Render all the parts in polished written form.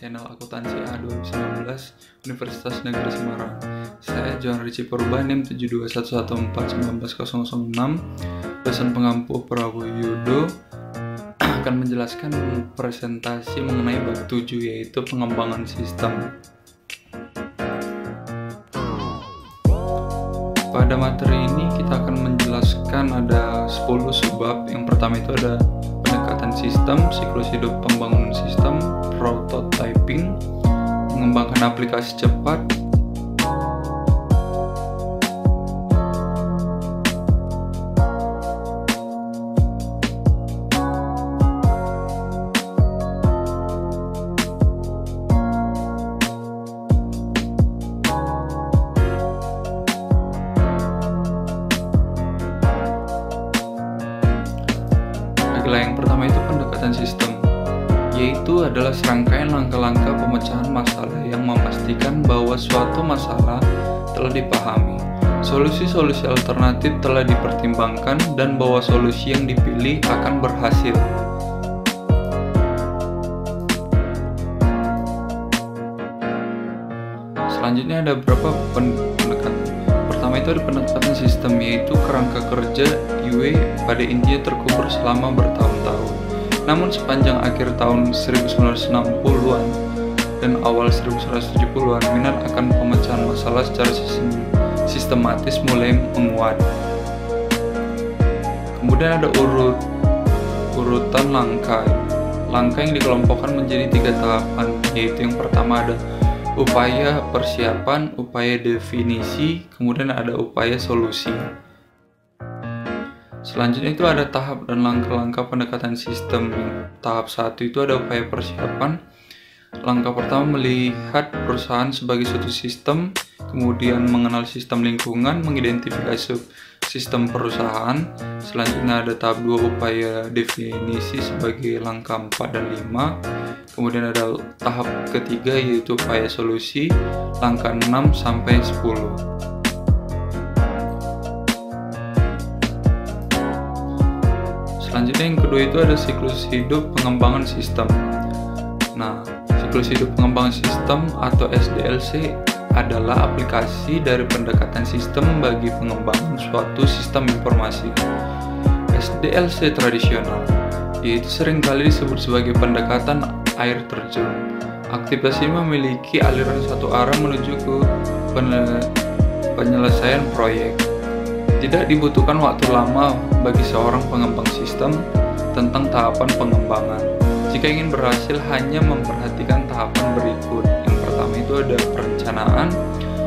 channel Akuntansi A 2019 Universitas Negeri Semarang. Saya John Richie Purba, NIM 72114190006, dosen pengampu Prabowo Yudo, akan menjelaskan presentasi mengenai bab 7, yaitu pengembangan sistem. Pada materi ini kita akan menjelaskan ada 10 subbab. Yang pertama itu ada pendekatan sistem, siklus hidup pembangunan sistem, prototyping, mengembangkan aplikasi cepat, yang pertama itu pendekatan sistem, yaitu adalah serangkaian langkah-langkah pemecahan masalah yang memastikan bahwa suatu masalah telah dipahami, solusi-solusi alternatif telah dipertimbangkan, dan bahwa solusi yang dipilih akan berhasil. Selanjutnya ada beberapa pendekatan. Pertama itu ada pendekatan sistem, yaitu kerangka kerja UW pada intinya terkubur selama bertahun-tahun. Namun sepanjang akhir tahun 1960-an dan awal 1970-an, minat akan pemecahan masalah secara sistematis mulai menguat. Kemudian ada urutan langkah yang dikelompokkan menjadi 3 tahapan, yaitu yang pertama ada upaya persiapan, upaya definisi, kemudian ada upaya solusi. Selanjutnya itu ada tahap dan langkah-langkah pendekatan sistem. Tahap 1 itu ada upaya persiapan. Langkah pertama melihat perusahaan sebagai suatu sistem, kemudian mengenal sistem lingkungan, mengidentifikasi sistem perusahaan. Selanjutnya ada tahap 2 upaya definisi sebagai langkah 4 dan 5. Kemudian ada tahap ketiga, yaitu upaya solusi, langkah 6 sampai 10. Selanjutnya yang kedua itu ada siklus hidup pengembangan sistem. Nah, siklus hidup pengembangan sistem atau SDLC adalah aplikasi dari pendekatan sistem bagi pengembangan suatu sistem informasi. SDLC tradisional, yaitu seringkali disebut sebagai pendekatan air terjun. Aktivitas ini memiliki aliran satu arah menuju ke penyelesaian proyek. Tidak dibutuhkan waktu lama bagi seorang pengembang sistem tentang tahapan pengembangan. Jika ingin berhasil, hanya memperhatikan tahapan berikut. Yang pertama itu ada perencanaan,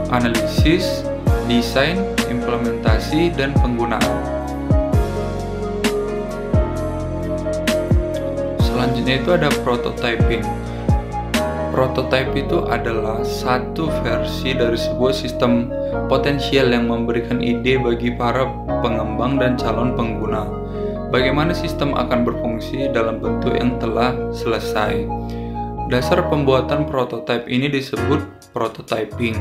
analisis, desain, implementasi, dan penggunaan. Selanjutnya itu ada prototyping. Prototype itu adalah satu versi dari sebuah sistem potensial yang memberikan ide bagi para pengembang dan calon pengguna. Bagaimana sistem akan berfungsi dalam bentuk yang telah selesai. Dasar pembuatan prototipe ini disebut prototyping.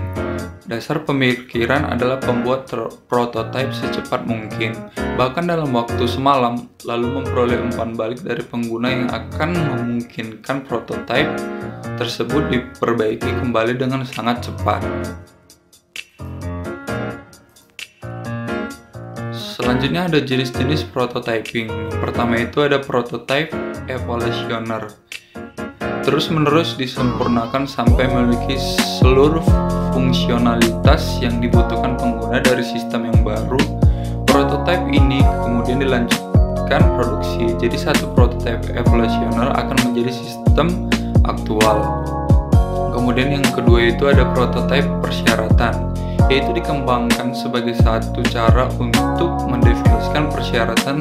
Dasar pemikiran adalah pembuat prototipe secepat mungkin, bahkan dalam waktu semalam, lalu memperoleh umpan balik dari pengguna yang akan memungkinkan prototipe tersebut diperbaiki kembali dengan sangat cepat. Selanjutnya ada jenis-jenis prototyping. Pertama itu ada prototype evolutioner. Terus-menerus disempurnakan sampai memiliki seluruh fungsionalitas yang dibutuhkan pengguna dari sistem yang baru. Prototype ini kemudian dilanjutkan produksi. Jadi satu prototype evolutioner akan menjadi sistem aktual. Kemudian yang kedua itu ada prototype persyaratan, yaitu dikembangkan sebagai satu cara untuk mendefinisikan persyaratan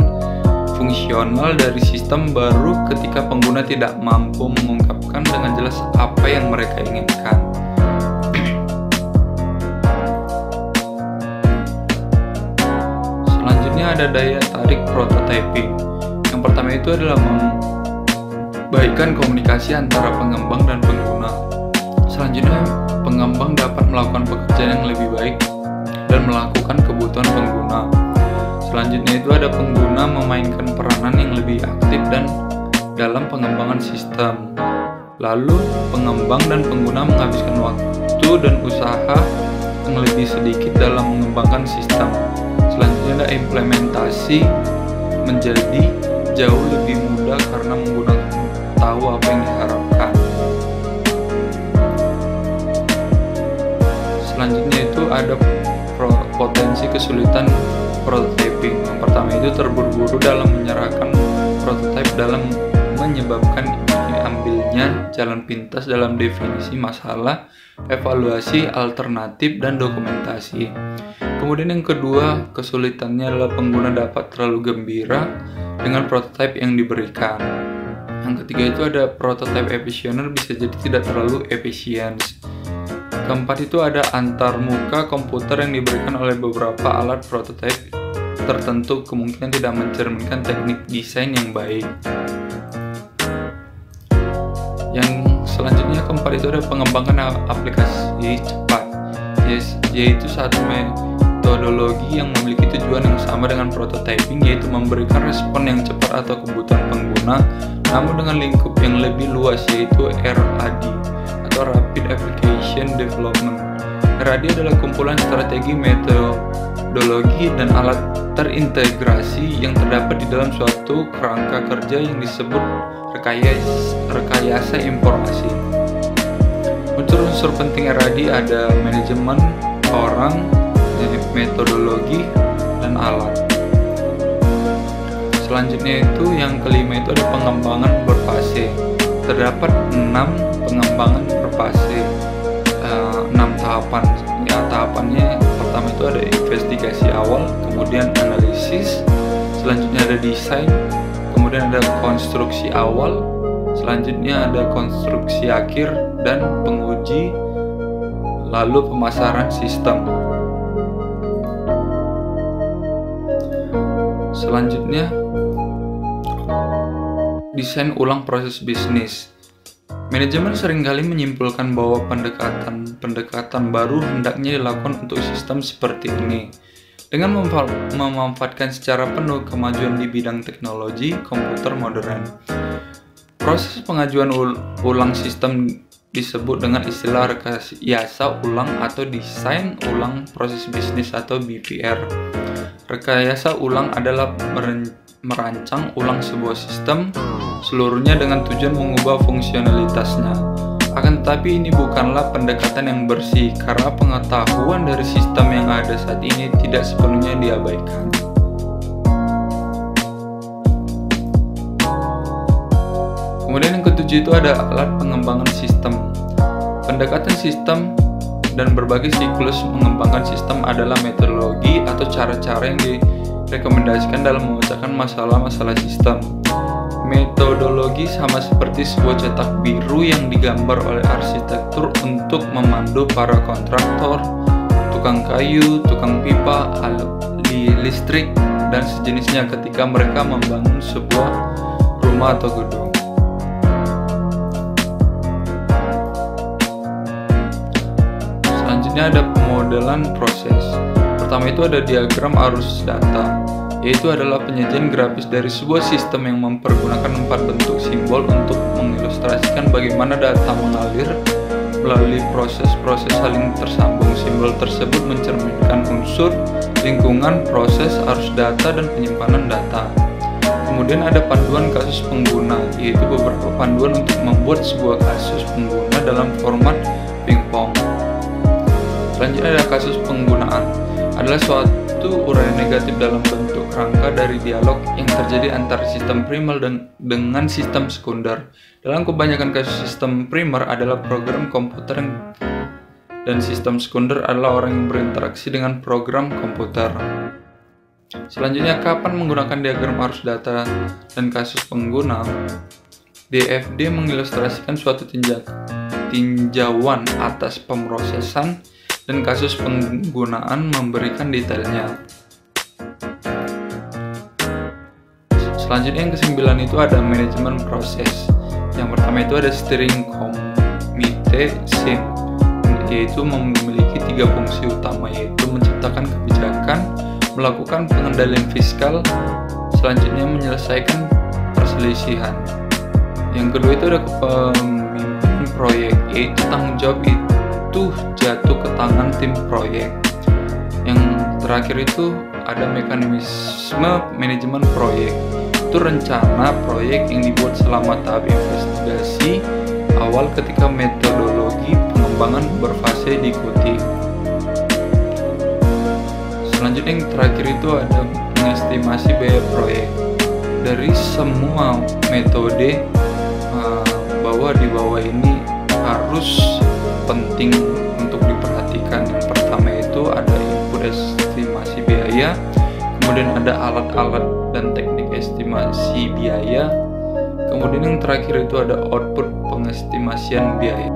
fungsional dari sistem baru ketika pengguna tidak mampu mengungkapkan dengan jelas apa yang mereka inginkan. Selanjutnya ada daya tarik prototyping. Yang pertama itu adalah membaikkan komunikasi antara pengembang dan pengguna. Selanjutnya, pengembang dapat melakukan pekerjaan yang lebih baik dan melakukan kebutuhan pengguna. Selanjutnya itu ada pengguna memainkan peranan yang lebih aktif dan dalam pengembangan sistem. Lalu pengembang dan pengguna menghabiskan waktu dan usaha yang lebih sedikit dalam mengembangkan sistem. Selanjutnya ada implementasi menjadi jauh lebih mudah karena menggunakan tahu apa yang diharapkan. Selanjutnya itu ada potensi kesulitan prototyping. Yang pertama itu terburu-buru dalam menyerahkan prototipe dalam menyebabkan diambilnya jalan pintas dalam definisi masalah, evaluasi alternatif, dan dokumentasi. Kemudian yang kedua, kesulitannya adalah pengguna dapat terlalu gembira dengan prototipe yang diberikan. Yang ketiga itu ada prototype efficient bisa jadi tidak terlalu efisien. Keempat itu ada antarmuka komputer yang diberikan oleh beberapa alat prototipe tertentu kemungkinan tidak mencerminkan teknik desain yang baik. Yang selanjutnya keempat itu ada pengembangan aplikasi cepat, yaitu satu metodologi yang memiliki tujuan yang sama dengan prototyping, yaitu memberikan respon yang cepat atau kebutuhan pengguna, namun dengan lingkup yang lebih luas, yaitu RAD atau Rapid Application Development. RAD adalah kumpulan strategi, metodologi, dan alat terintegrasi yang terdapat di dalam suatu kerangka kerja yang disebut rekayasa informasi. Unsur-unsur penting RAD ada manajemen orang, metodologi, dan alat. Selanjutnya itu yang kelima itu ada pengembangan berfase. Terdapat 6 pengembangan berfase, 6 tahapan. Ya, tahapannya pertama itu ada investigasi awal, kemudian analisis, selanjutnya ada desain, kemudian ada konstruksi awal, selanjutnya ada konstruksi akhir dan penguji, lalu pemasaran sistem. Selanjutnya desain ulang proses bisnis. Manajemen seringkali menyimpulkan bahwa pendekatan baru hendaknya dilakukan untuk sistem seperti ini. Dengan memanfaatkan secara penuh kemajuan di bidang teknologi komputer modern. Proses pengajuan ulang sistem disebut dengan istilah rekayasa ulang atau desain ulang proses bisnis atau BPR. Rekayasa ulang adalah merancang ulang sebuah sistem seluruhnya dengan tujuan mengubah fungsionalitasnya. Akan tetapi ini bukanlah pendekatan yang bersih karena pengetahuan dari sistem yang ada saat ini tidak sepenuhnya diabaikan. Kemudian yang ketujuh itu ada alat pengembangan sistem. Pendekatan sistem dan berbagai siklus mengembangkan sistem adalah metodologi atau cara-cara yang direkomendasikan dalam memecahkan masalah-masalah sistem. Metodologi sama seperti sebuah cetak biru yang digambar oleh arsitektur untuk memandu para kontraktor, tukang kayu, tukang pipa, ahli listrik, dan sejenisnya ketika mereka membangun sebuah rumah atau gedung. Selanjutnya ada pemodelan proses. Pertama itu ada diagram arus data, yaitu adalah penyajian grafis dari sebuah sistem yang mempergunakan 4 bentuk simbol untuk mengilustrasikan bagaimana data mengalir melalui proses-proses saling tersambung. Simbol tersebut mencerminkan unsur, lingkungan, proses, arus data, dan penyimpanan data. Kemudian ada panduan kasus pengguna, yaitu beberapa panduan untuk membuat sebuah kasus pengguna dalam format pingpong. Selanjutnya ada kasus penggunaan, adalah suatu uraian negatif dalam bentuk rangka dari dialog yang terjadi antara sistem primer dengan sistem sekunder. Dalam kebanyakan kasus sistem primer adalah program komputer dan sistem sekunder adalah orang yang berinteraksi dengan program komputer. Selanjutnya, kapan menggunakan diagram arus data dan kasus pengguna? DFD mengilustrasikan suatu tinjauan atas pemrosesan dan kasus penggunaan memberikan detailnya. Selanjutnya yang ke-9 itu ada manajemen proses. Yang pertama itu ada steering committee SIM, yaitu memiliki 3 fungsi utama, yaitu menciptakan kebijakan, melakukan pengendalian fiskal, selanjutnya menyelesaikan perselisihan. Yang kedua itu ada kepemimpinan proyek, yaitu tanggung jawab itu jatuh ke tangan tim proyek. Yang terakhir itu ada mekanisme manajemen proyek. Itu rencana proyek yang dibuat selama tahap investigasi awal ketika metodologi pengembangan berfase diikuti. Selanjutnya yang terakhir itu ada mengestimasi biaya proyek. Dari semua metode bahwa di bawah ini harus penting untuk diperhatikan. Yang pertama itu ada input estimasi biaya, kemudian ada alat-alat dan teknik estimasi biaya, kemudian yang terakhir itu ada output pengestimasian biaya.